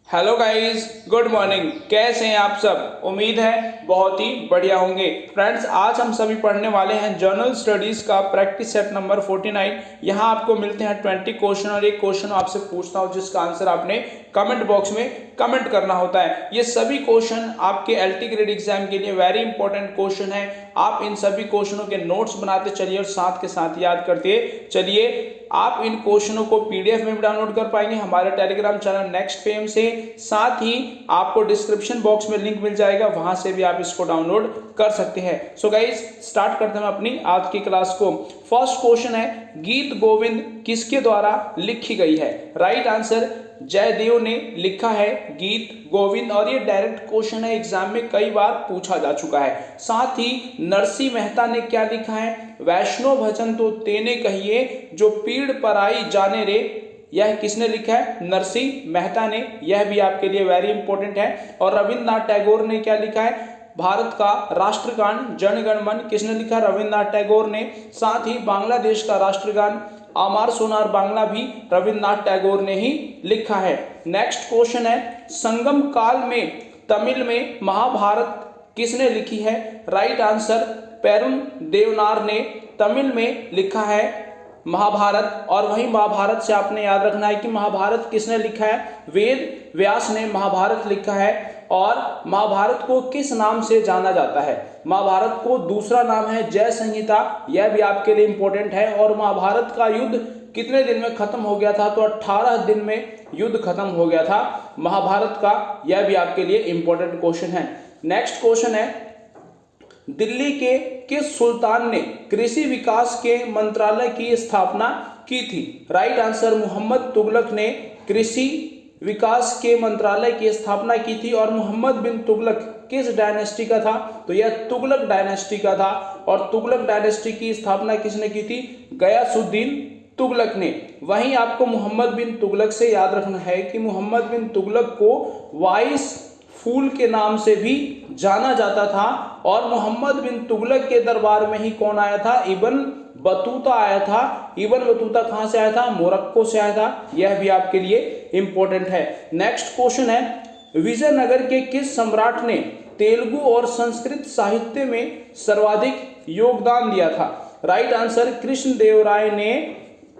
Hello guys, good morning. कैसे हैं आप सब? उम्मीद है बहुत ही बढ़िया होंगे। फ्रेंड्स, आज हम सभी पढ़ने वाले हैं जनरल स्टडीज का प्रैक्टिस सेट नंबर 49। यहाँ आपको मिलते हैं 20 क्वेश्चन और एक क्वेश्चन आपसे पूछता हूँ जिसका आंसर आपने कमेंट बॉक्स में कमेंट करना होता है। ये सभी क्वेश्चन आपके एलटी ग्रेड एग्जाम के लिए वेरी इंपॉर्टेंट क्वेश्चन है। आप इन सभी क्वेश्चनों के नोट्स बनाते चलिए और साथ के साथ याद करते चलिए। आप इन क्वेश्चनों को पीडीएफ में भी डाउनलोड कर पाएंगे हमारे टेलीग्राम चैनल नेक्स्ट फेम से। साथ ही आपको डिस्क्रिप्शन बॉक्स में लिंक मिल जाएगा, वहां से भी आप इसको डाउनलोड कर सकते हैं। सो गाइस, स्टार्ट करते हैं अपनी आज की क्लास को। फर्स्ट क्वेश्चन है, गीत गोविंद किसके द्वारा लिखी गई है? राइट आंसर जयदेव ने लिखा है गीत गोविंद, और ये डायरेक्ट क्वेश्चन है, एग्जाम में कई बार पूछा जा चुका है। साथ ही नरसिंह मेहता ने क्या लिखा है? वैष्णो भजन तो तेने कहिए जो पीड़ पर आई जाने रे। यह किसने लिखा है? नरसिंह मेहता ने। यह भी आपके लिए वेरी इंपॉर्टेंट है। और रविन्द्रनाथ टैगोर ने क्या लिखा है? भारत का राष्ट्रगान जन गण मन किसने लिखा? रविन्द्रनाथ टैगोर ने। साथ ही बांग्लादेश का राष्ट्रगान अमर सोनार बांग्ला भी रविन्द्रनाथ टैगोर ने ही लिखा है। नेक्स्ट क्वेश्चन है, संगम काल में तमिल में महाभारत किसने लिखी है? राइट आंसर पेरुन देवनार ने तमिल में लिखा है महाभारत। और वही महाभारत से आपने याद रखना है कि महाभारत किसने लिखा है? वेद व्यास ने महाभारत लिखा है। और महाभारत को किस नाम से जाना जाता है? महाभारत को दूसरा नाम है जय संहिता। यह भी आपके लिए इंपॉर्टेंट है। और महाभारत का युद्ध कितने दिन में खत्म हो गया था? तो 18 दिन में युद्ध खत्म हो गया था महाभारत का। यह भी आपके लिए इंपॉर्टेंट क्वेश्चन है। नेक्स्ट क्वेश्चन है, दिल्ली के किस सुल्तान ने कृषि विकास के मंत्रालय की स्थापना की थी? राइट आंसर मोहम्मद तुगलक ने कृषि विकास के मंत्रालय की स्थापना की थी। और मोहम्मद बिन तुगलक किस डायनेस्टी का था? तो यह तुगलक डायनेस्टी का था। और तुगलक डायनेस्टी की स्थापना किसने की थी? गयासुद्दीन तुगलक ने। वहीं आपको मोहम्मद बिन तुगलक से याद रखना है कि मोहम्मद बिन तुगलक को वाइस फूल के नाम से भी जाना जाता था। और मोहम्मद बिन तुगलक के दरबार में ही कौन आया था? इब्न बतूता आया था। इब्न बतूता कहां से आया था? मोरक्को से आया था। यह भी आपके लिए इंपॉर्टेंट है। नेक्स्ट क्वेश्चन है, विजयनगर के किस सम्राट ने तेलुगु और संस्कृत साहित्य में सर्वाधिक योगदान दिया था? राइट आंसर कृष्णदेवराय ने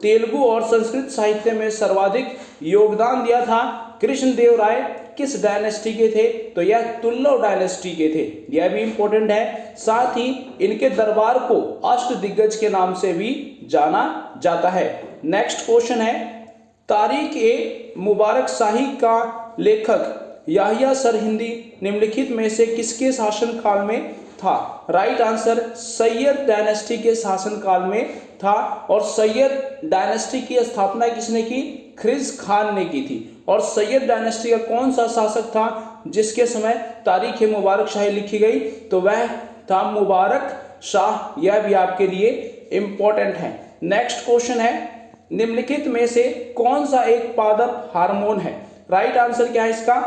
तेलुगु और संस्कृत साहित्य में सर्वाधिक योगदान दिया था। कृष्णदेवराय किस डायनेस्टी के थे? तो यह तुल्लव डायनेस्टी के थे। यह भी इंपॉर्टेंट है। साथ ही इनके दरबार को अष्ट दिग्गज के नाम से भी जाना जाता है। नेक्स्ट क्वेश्चन है, तारीख ए मुबारक शाही का लेखक याहिया सरहिंदी निम्नलिखित में से किसके शासन काल में था? राइट आंसर सैयद डायनेस्टी के शासन काल में था। और सैयद डायनेस्टी की स्थापना किसने की? खिज़्र खान ने की थी। और सैयद डायनेस्टी का कौन सा शासक था जिसके समय तारीख ए मुबारक शाही लिखी गई? तो वह था मुबारक शाह। यह भी आपके लिए इंपॉर्टेंट है। नेक्स्ट क्वेश्चन है, निम्नलिखित में से कौन सा एक पादप हार्मोन है? राइट आंसर क्या है इसका?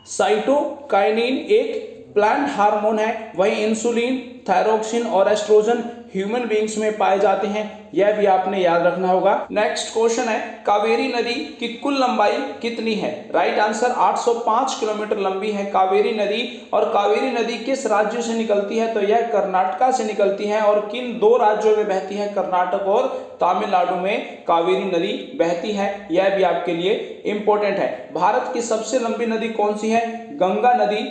साइटोकाइनिन एक प्लांट हार्मोन है। वही इंसुलिन, थायरोक्सिन और एस्ट्रोजन ह्यूमन बीइंग्स में पाए जाते हैं। यह भी आपने याद रखना होगा। नेक्स्ट क्वेश्चन है, कावेरी नदी की कुल लंबाई कितनी है? राइट आंसर 805 किलोमीटर लंबी है कावेरी नदी। और कावेरी नदी किस राज्य से निकलती है? तो यह कर्नाटका से निकलती है। और किन दो राज्यों में बहती है? कर्नाटक और तमिलनाडु में कावेरी नदी बहती है। यह भी आपके लिए इंपॉर्टेंट है। भारत की सबसे लंबी नदी कौन सी है? गंगा नदी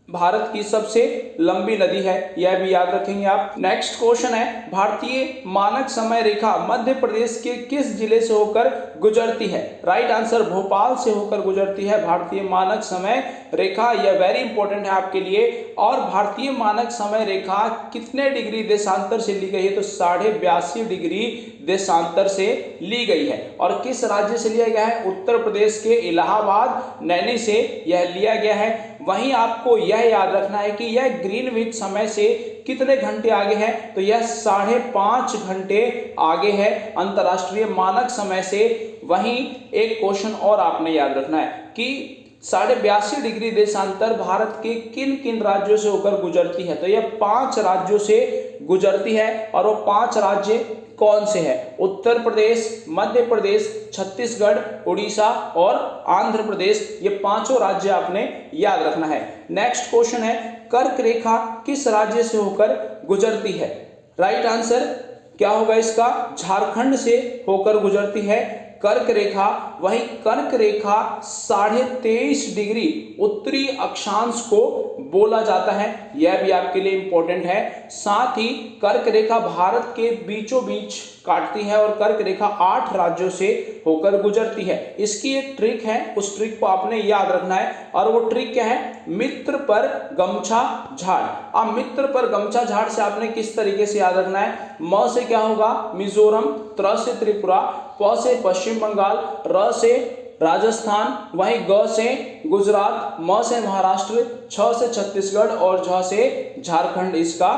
भारत की सबसे लंबी नदी है। यह भी याद रखेंगे आप। नेक्स्ट क्वेश्चन है, भारतीय मानक समय रेखा मध्य प्रदेश के किस जिले से होकर गुजरती है? राइट आंसर भोपाल से होकर गुजरती है भारतीय मानक समय रेखा। यह वेरी इंपॉर्टेंट है आपके लिए। और भारतीय मानक समय रेखा कितने डिग्री देशांतर से ली गई है? तो 82.5 डिग्री देशांतर से ली गई है। और किस राज्य से लिया गया है? उत्तर प्रदेश के इलाहाबाद नैनी से यह लिया गया है। वहीं आपको यह याद रखना है कि यह ग्रीनविच समय से कितने घंटे आगे है? तो यह 5.5 घंटे आगे है अंतरराष्ट्रीय मानक समय से। वहीं एक क्वेश्चन और आपने याद रखना है कि 82.5 डिग्री देशांतर भारत के किन किन राज्यों से होकर गुजरती है? तो यह 5 राज्यों से गुजरती है। और वो 5 राज्य कौन से है? उत्तर प्रदेश, मध्य प्रदेश, छत्तीसगढ़, उड़ीसा और आंध्र प्रदेश, ये पांचों राज्य आपने याद रखना है। नेक्स्ट क्वेश्चन है, कर्क रेखा किस राज्य से होकर गुजरती है? राइट आंसर क्या होगा इसका? झारखंड से होकर गुजरती है कर्क रेखा। वही कर्क रेखा 23.5 डिग्री उत्तरी अक्षांश को बोला जाता है, यह भी आपके लिए इंपॉर्टेंट है। साथ ही कर्क रेखा भारत के बीचों बीच काटती है और कर्क रेखा 8 राज्यों से होकर गुजरती है। इसकी एक ट्रिक है, उस ट्रिक को आपने याद रखना है, और वो ट्रिक क्या है? मित्र पर गमछा झाड़। अब मित्र पर गमछा झाड़ से आपने किस तरीके से याद रखना है? म से क्या होगा? मिजोरम, त्र से त्रिपुरा, प से पश्चिम बंगाल, र से राजस्थान, वहीं ग से गुजरात, म से महाराष्ट्र, छ से छत्तीसगढ़ और झ से झारखंड इसका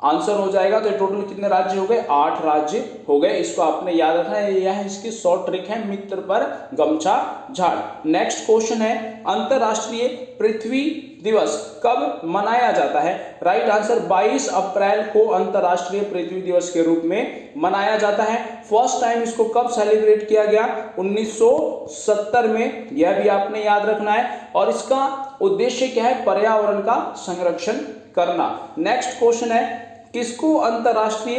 आंसर हो जाएगा। तो टोटल कितने राज्य हो गए? 8 राज्य हो गए। इसको आपने याद रखना है, यह इसकी शॉर्ट ट्रिक है, मित्र पर गमछा झाड़। नेक्स्ट क्वेश्चन है, अंतरराष्ट्रीय पृथ्वी दिवस कब मनाया जाता है? राइट आंसर 22 अप्रैल को अंतरराष्ट्रीय पृथ्वी दिवस के रूप में मनाया जाता है। फर्स्ट टाइम इसको कब सेलिब्रेट किया गया? 1970 में, यह भी आपने याद रखना है। और इसका उद्देश्य क्या है? पर्यावरण का संरक्षण करना। नेक्स्ट क्वेश्चन है, किसको अंतरराष्ट्रीय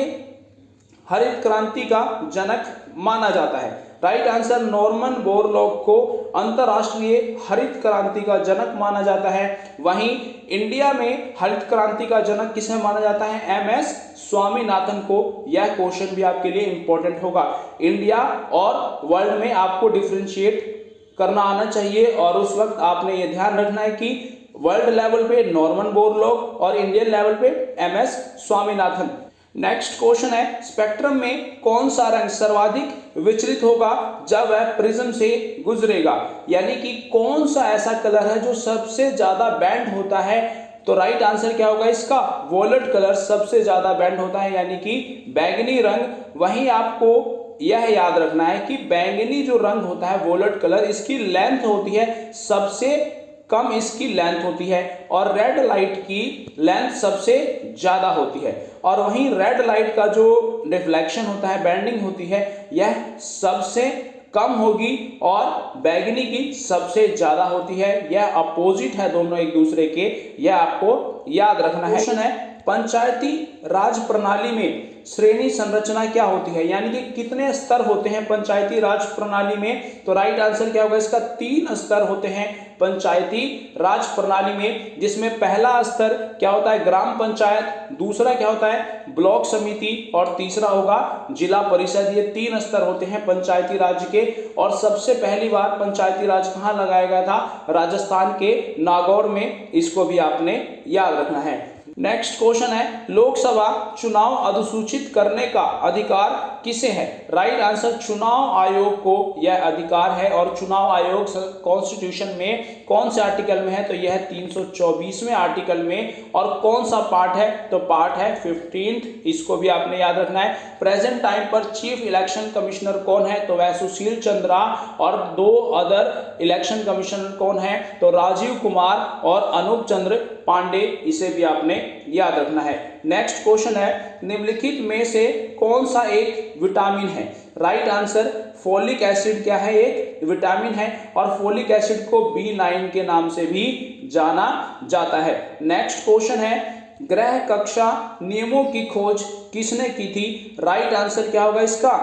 हरित क्रांति का जनक माना जाता है? राइट आंसर नॉर्मन बोरलॉग को अंतरराष्ट्रीय हरित क्रांति का जनक माना जाता है। वहीं इंडिया में हरित क्रांति का जनक किसे माना जाता है? MS स्वामीनाथन को। यह क्वेश्चन भी आपके लिए इंपॉर्टेंट होगा। इंडिया और वर्ल्ड में आपको डिफरेंशिएट करना आना चाहिए, और उस वक्त आपने ये ध्यान रखना है कि वर्ल्ड लेवल पे नॉर्मन बोरलॉग और इंडियन लेवल पे MS स्वामीनाथन। नेक्स्ट क्वेश्चन है, स्पेक्ट्रम में कौन सा रंग सर्वाधिक विचलित होगा जब वह प्रिज्म से गुजरेगा? यानी कि कौन सा ऐसा कलर है जो सबसे ज्यादा बैंड होता है? तो राइट आंसर क्या होगा इसका? वॉयलेट कलर सबसे ज्यादा बैंड होता है, यानी कि बैंगनी रंग। वहीं आपको यह याद रखना है कि बैंगनी जो रंग होता है वॉयलेट कलर, इसकी लेंथ होती है सबसे कम, इसकी लेंथ होती है, और रेड लाइट की लेंथ सबसे ज्यादा होती है। और वहीं रेड लाइट का जो रिफ्लेक्शन होता है, बेंडिंग होती है, यह सबसे कम होगी और बैंगनी की सबसे ज्यादा होती है। यह अपोजिट है दोनों एक दूसरे के, यह आपको याद रखना है। क्वेश्चन है, पंचायती राज प्रणाली में श्रेणी संरचना क्या होती है? यानी कि कितने स्तर होते हैं पंचायती राज प्रणाली में? तो राइट आंसर क्या होगा इसका? 3 स्तर होते हैं पंचायती राज प्रणाली में, जिसमें पहला स्तर क्या होता है? ग्राम पंचायत, दूसरा क्या होता है? ब्लॉक समिति, और तीसरा होगा जिला परिषद। ये 3 स्तर होते हैं पंचायती राज के। और सबसे पहली बार पंचायती राज कहाँ लगाया गया था? राजस्थान के नागौर में। इसको भी आपने याद रखना है। नेक्स्ट क्वेश्चन है, लोकसभा चुनाव अधिसूचित करने का अधिकार किसे है? राइट आंसर चुनाव आयोग को यह अधिकार है। और चुनाव आयोग कॉन्स्टिट्यूशन में कौन से आर्टिकल में है? तो यह 324वें आर्टिकल में। और कौन सा पार्ट है? तो पार्ट है 15th। इसको भी आपने याद रखना है। प्रेजेंट टाइम पर चीफ इलेक्शन कमिश्नर कौन है? तो वह सुशील चंद्रा। और 2 अदर इलेक्शन कमिश्नर कौन है? तो राजीव कुमार और अनूप चंद्र पांडे। इसे भी आपने याद रखना है। नेक्स्ट क्वेश्चन है, निम्नलिखित में से कौन सा एक विटामिन है? राइट आंसर फोलिक एसिड क्या है? एक विटामिन है, और फोलिक एसिड को B9 के नाम से भी जाना जाता है। नेक्स्ट क्वेश्चन है, ग्रह कक्षा नियमों की खोज किसने की थी? राइट आंसर क्या होगा इसका?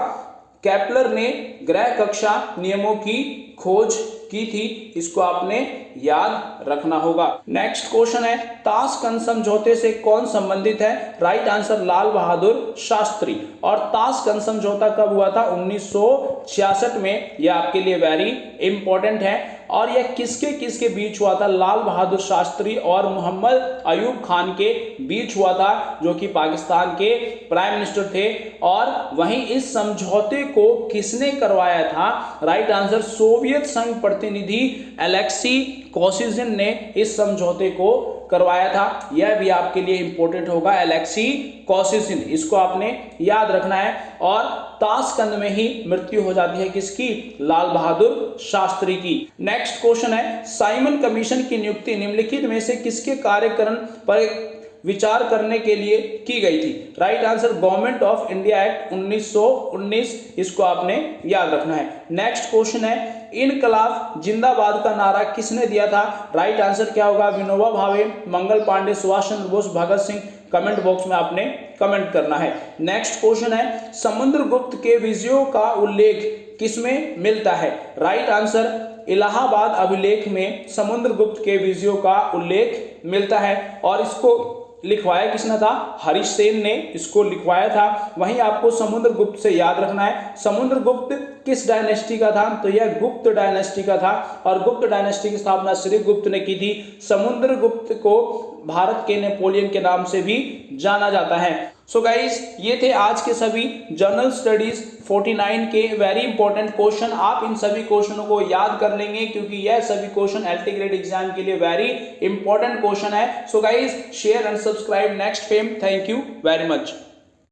केपलर ने ग्रह कक्षा नियमों की खोज की थी। इसको आपने याद रखना होगा। नेक्स्ट क्वेश्चन है, ताशकंद समझौते से कौन संबंधित है? Right answer Lal Bahadur Shastri. और ताशकंद समझौता कब हुआ था? 1966 में। यह आपके लिए वेरी इंपॉर्टेंट है। और यह किसके किसके बीच हुआ था? लाल बहादुर शास्त्री और मोहम्मद अयूब खान के बीच हुआ था, जो कि पाकिस्तान के प्राइम मिनिस्टर थे। और वहीं इस समझौते को किसने करवाया था? राइट आंसर सोवियत संघ प्रतिनिधि एलेक्सी कोसिजिन ने इस समझौते को करवाया था। यह भी आपके लिए इंपॉर्टेंट होगा, एलेक्सी कोसिजिन। इसको आपने याद रखना है। और ताशकंद में ही मृत्यु हो जाती है किसकी? लाल बहादुर शास्त्री की। नेक्स्ट क्वेश्चन है, साइमन कमीशन की नियुक्ति निम्नलिखित में से किसके कार्यकारण पर विचार करने के लिए की गई थी? Right answer government of India act 1919, इसको आपने याद रखना है। नेक्स्ट क्वेश्चन है, इनकलाब जिंदाबाद का नारा किसने दिया था? राइट आंसर क्या होगा? विनोबा भावे, मंगल पांडे, सुभाष चंद्र बोस, भगत सिंह। कमेंट बॉक्स में आपने कमेंट करना है। नेक्स्ट क्वेश्चन है, समुद्रगुप्त के विजयों का उल्लेख किसमें मिलता है? राइट आंसर इलाहाबाद अभिलेख में समुद्रगुप्त के विजयों का उल्लेख मिलता है और इसको लिखवाया किसने था? हरिसेन ने इसको लिखवाया था। वहीं आपको समुद्रगुप्त से याद रखना है, समुद्रगुप्त किस डायनेस्टी का था? तो यह गुप्त डायनेस्टी का था और गुप्त डायनेस्टी की स्थापना श्रीगुप्त ने की थी। समुद्रगुप्त को भारत के नेपोलियन के नाम से भी जाना जाता है। सो गाइज, ये थे आज के सभी जनरल स्टडीज 49 के वेरी इंपॉर्टेंट क्वेश्चन। आप इन सभी क्वेश्चनों को याद कर लेंगे क्योंकि यह सभी क्वेश्चन एलटी ग्रेड एग्जाम के लिए वेरी इंपॉर्टेंट क्वेश्चन है। So guys, share and subscribe next fame. Thank you very much.